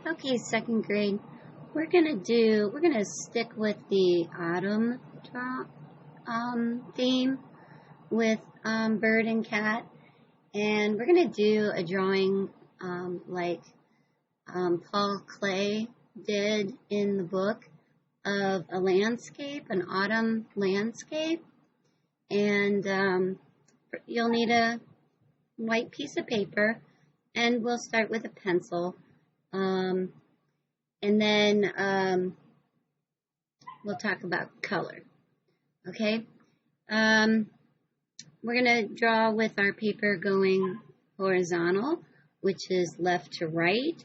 Okay, second grade. We're gonna stick with the autumn draw, theme with bird and cat, and we're gonna do a drawing like Paul Klee did in the book of a landscape, an autumn landscape, and you'll need a white piece of paper, and we'll start with a pencil. And then we'll talk about color. Okay? We're going to draw with our paper going horizontal, which is left to right,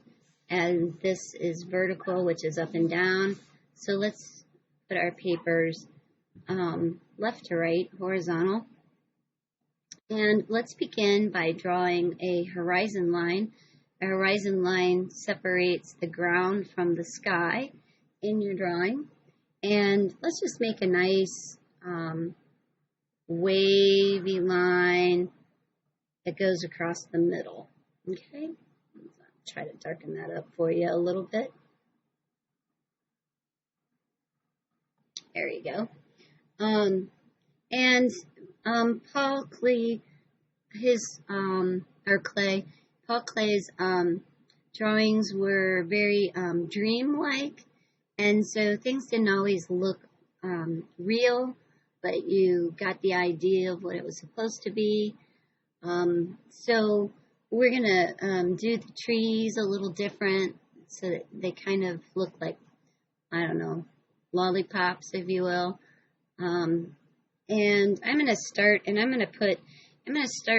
and this is vertical, which is up and down. So let's put our papers left to right, horizontal. And let's begin by drawing a horizon line. A horizon line separates the ground from the sky in your drawing. And let's just make a nice wavy line that goes across the middle. Okay? I'll try to darken that up for you a little bit. There you go. Paul Klee, Paul Klee's drawings were very dreamlike, and so things didn't always look real, but you got the idea of what it was supposed to be. So we're gonna do the trees a little different, so that they kind of look like, I don't know, lollipops, if you will. And I'm going to start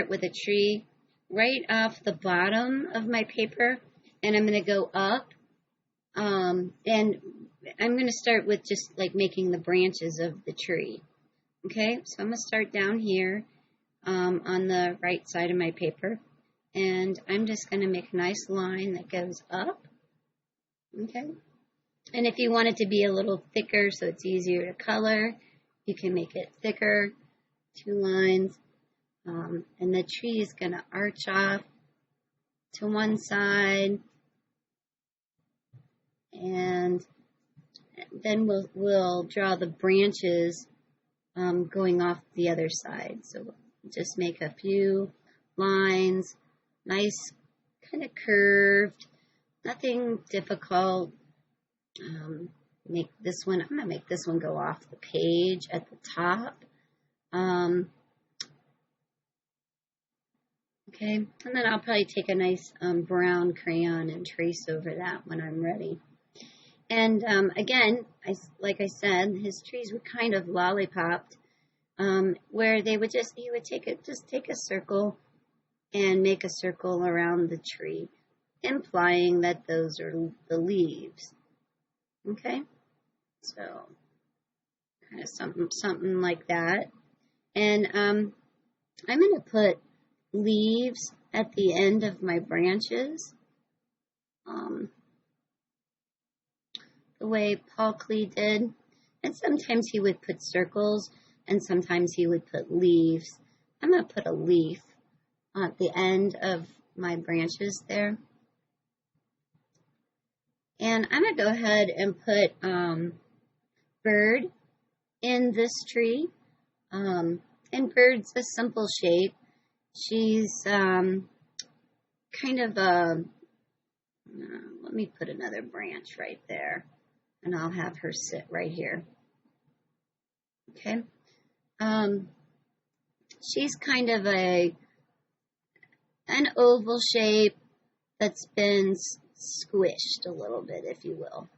with a tree right off the bottom of my paper, and I'm going to go up, and I'm going to start with just like making the branches of the tree. Okay, so I'm going to start down here on the right side of my paper, and I'm just going to make a nice line that goes up. Okay, and if you want it to be a little thicker so it's easier to color, you can make it thicker, 2 lines, and the tree is going to arch off to one side, and then we'll draw the branches going off the other side. So we'll just make a few lines, nice, kind of curved, nothing difficult. I'm going to make this one go off the page at the top. Okay, and then I'll probably take a nice brown crayon and trace over that when I'm ready. And again, like I said, his trees were kind of lollipopped, where he would take a circle and make a circle around the tree, implying that those are the leaves. Okay, so kind of something like that. And I'm going to put leaves at the end of my branches, the way Paul Klee did. And sometimes he would put circles, and sometimes he would put leaves. I'm going to put a leaf at the end of my branches there. And I'm going to go ahead and put bird in this tree. And bird's a simple shape. She's kind of a, let me put another branch right there, and I'll have her sit right here. Okay. She's kind of an oval shape that's been squished a little bit, if you will.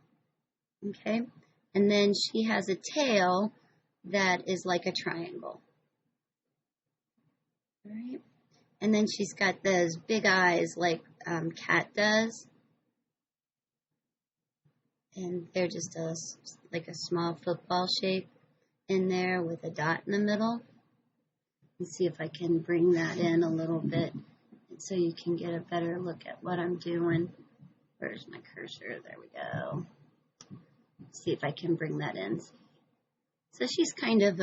Okay, and then she has a tail that is like a triangle. All right, and then she's got those big eyes like Cat does, and they're just like a small football shape in there with a dot in the middle. Let's see if I can bring that in a little bit so you can get a better look at what I'm doing. Where's my cursor? There we go. Let's see if I can bring that in. So she's kind of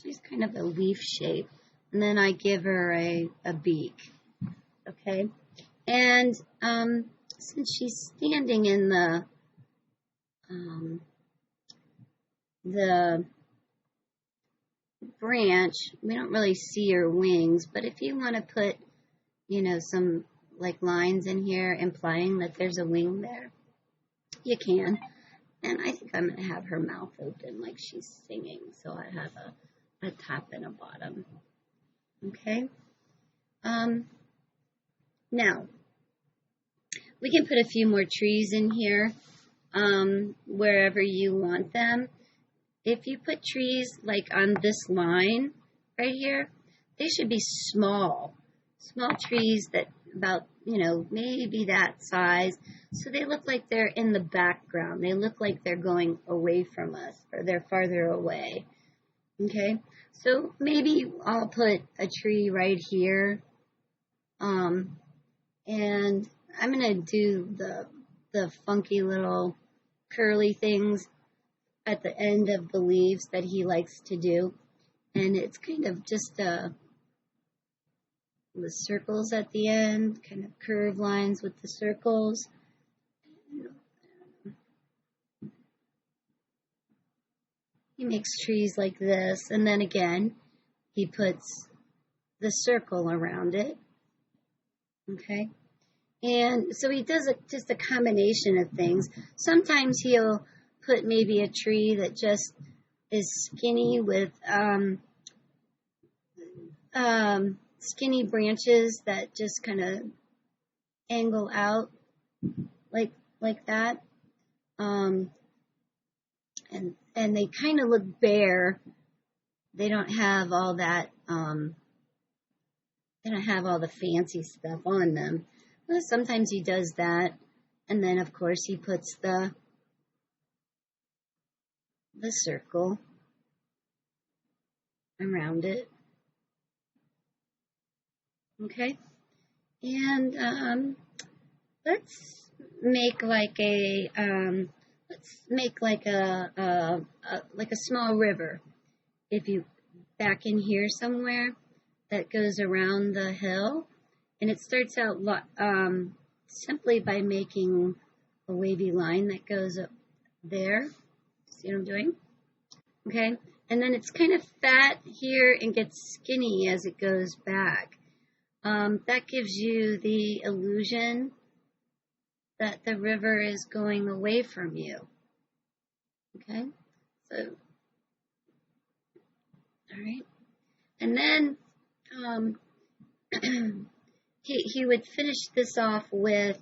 she's kind of a leaf shape. And then I give her a beak. Okay? And since she's standing in the branch, we don't really see her wings, but if you want to put, some like lines in here implying that there's a wing there, you can. And I think I'm going to have her mouth open like she's singing, so I have a top and a bottom. Okay. Now, we can put a few more trees in here wherever you want them. If you put trees like on this line right here, they should be small trees that about, maybe that size. So they look like they're in the background. They look like they're going away from us, or they're farther away. Okay, so maybe I'll put a tree right here. And I'm going to do the funky little curly things at the end of the leaves that he likes to do. And it's kind of just the circles at the end, kind of curved lines with the circles. He makes trees like this, and then again, he puts the circle around it. Okay? And so he does just a combination of things. Sometimes he'll put maybe a tree that just is skinny with skinny branches that just kind of angle out like that. And they kind of look bare. They don't have all that, they don't have all the fancy stuff on them. Well, sometimes he does that. And then, of course, he puts the circle around it. Okay? And let's make like a small river. If you back in here somewhere that goes around the hill, and it starts out simply by making a wavy line that goes up there. See what I'm doing? Okay, and then it's kind of fat here and gets skinny as it goes back. That gives you the illusion that the river is going away from you. Okay, so, all right. And then he would finish this off with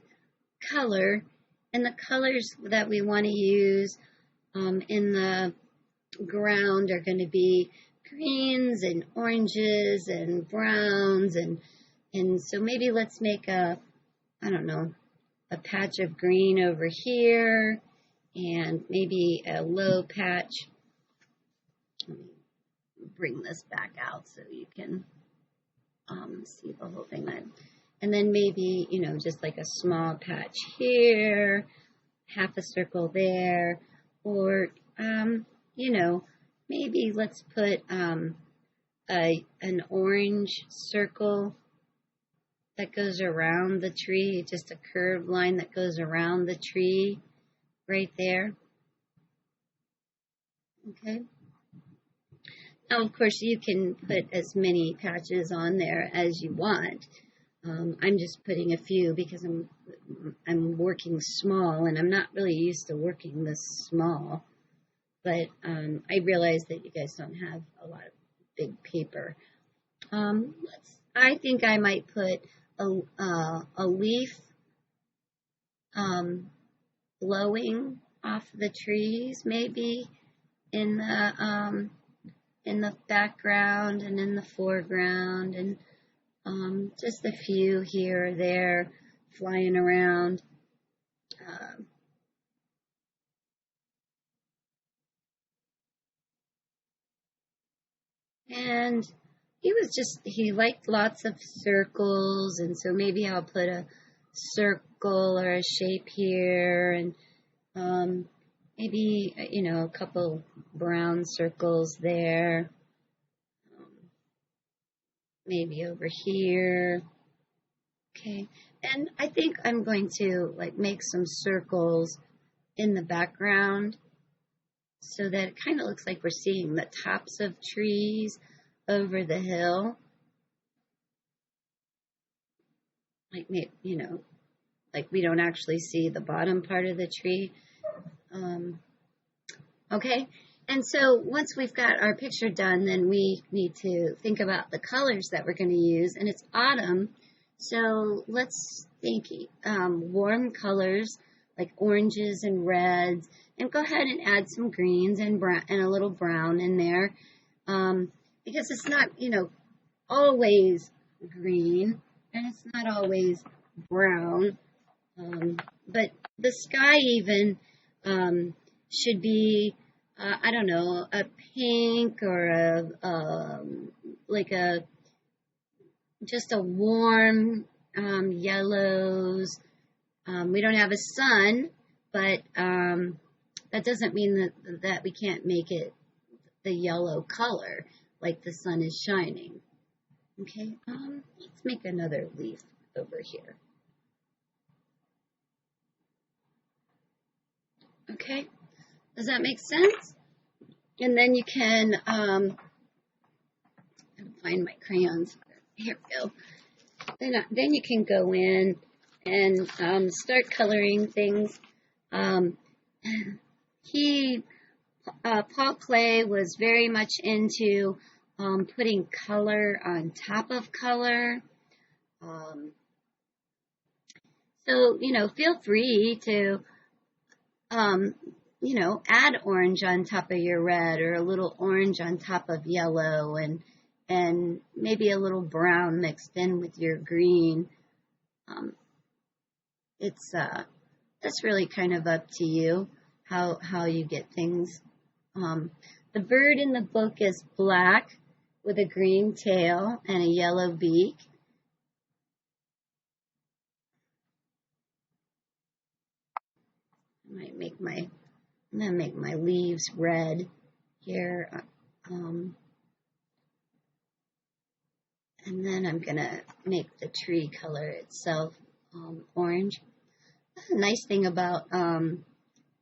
color, and the colors that we want to use in the ground are going to be greens and oranges and browns, and so maybe let's make a patch of green over here, and maybe a low patch. Let me bring this back out so you can see the whole thing. And then maybe, just like a small patch here, half a circle there, or, maybe let's put an orange circle that goes around the tree, just a curved line that goes around the tree right there. Okay. Now, of course, you can put as many patches on there as you want. I'm just putting a few because I'm working small, and I'm not really used to working this small. But I realize that you guys don't have a lot of big paper. I think I might put a leaf blowing off the trees, maybe in the background and in the foreground, and just a few here or there flying around. And he liked lots of circles, and so maybe I'll put a circle or a shape here, and maybe, a couple brown circles there, maybe over here. Okay, and I think I'm going to like make some circles in the background so that it kind of looks like we're seeing the tops of trees over the hill. Like, you know, like we don't actually see the bottom part of the tree. Okay, and so once we've got our picture done, then we need to think about the colors that we're going to use. And it's autumn, so let's think warm colors like oranges and reds, and go ahead and add some greens and brown and a little brown in there, because it's not, you know, always green and it's not always brown, but the sky even should be, I don't know, a pink or like just a warm yellows. We don't have a sun, but that doesn't mean that we can't make it the yellow color, like the sun is shining. Okay, let's make another leaf over here. Okay, does that make sense? And then you can, find my crayons. Here we go. Then you can go in and start coloring things. Paul Klee was very much into putting color on top of color. So, you know, feel free to, you know, add orange on top of your red, or a little orange on top of yellow, and maybe a little brown mixed in with your green. That's really kind of up to you how you get things. The bird in the book is black with a green tail and a yellow beak. I'm gonna make my leaves red here, and then I'm gonna make the tree color itself orange. That's a nice thing about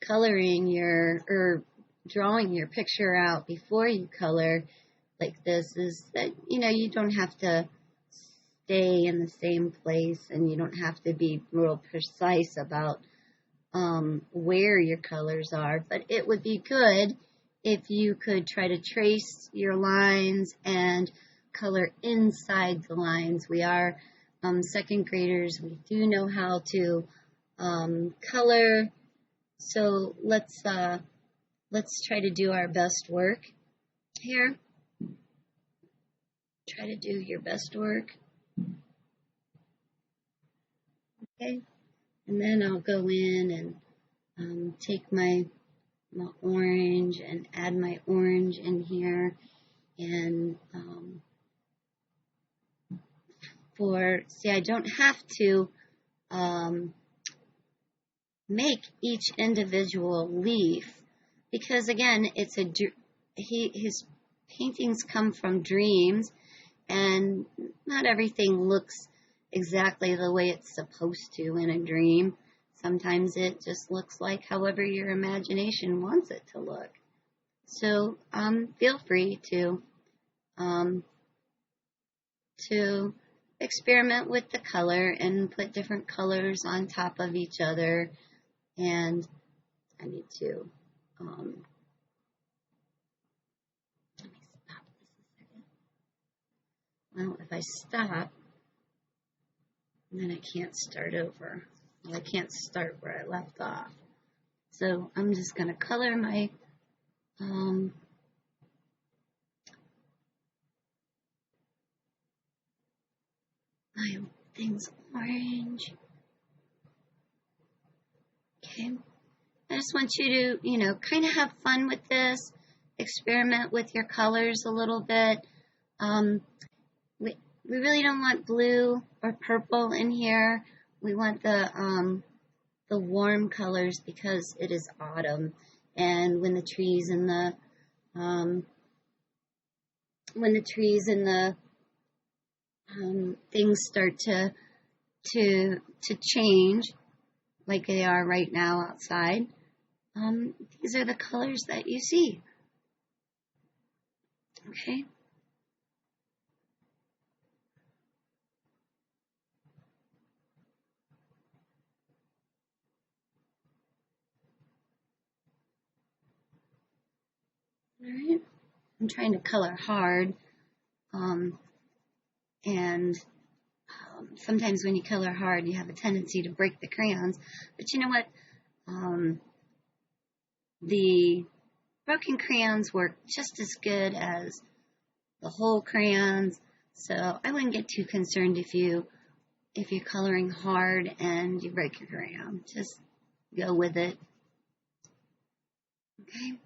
coloring or drawing your picture out before you color like this is that, you know, you don't have to stay in the same place, and you don't have to be real precise about where your colors are, but it would be good if you could try to trace your lines and color inside the lines. We are second graders. We do know how to color, so let's try to do our best work here. Try to do your best work. Okay. And then I'll go in and take my orange and add my orange in here. And see, I don't have to make each individual leaf, because again, his paintings come from dreams, and not everything looks exactly the way it's supposed to in a dream. Sometimes it just looks like however your imagination wants it to look. So feel free to experiment with the color and put different colors on top of each other. And I need to let me stop this a second. Well, if I stop, then I can't start over. Well, I can't start where I left off. So I'm just going to color my my things orange. Okay. I just want you to, you know, kind of have fun with this. Experiment with your colors a little bit. We really don't want blue or purple in here. We want the warm colors because it is autumn, and when the trees and the things start to to change like they are right now outside, these are the colors that you see. Okay. All right. I'm trying to color hard, and sometimes when you color hard, you have a tendency to break the crayons. But you know what? The broken crayons work just as good as the whole crayons, so I wouldn't get too concerned if you're coloring hard and you break your crayon. Just go with it. Okay.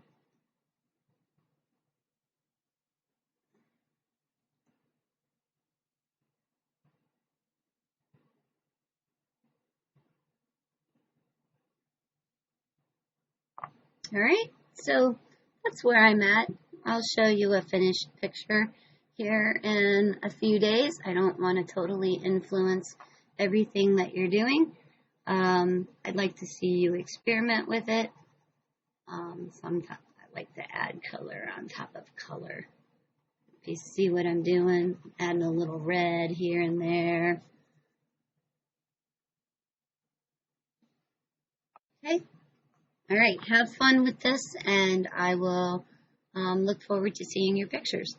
All right, so that's where I'm at. I'll show you a finished picture here in a few days. I don't want to totally influence everything that you're doing. I'd like to see you experiment with it. Sometimes I like to add color on top of color. If you see what I'm doing, adding a little red here and there. Okay. All right, have fun with this, and I will look forward to seeing your pictures.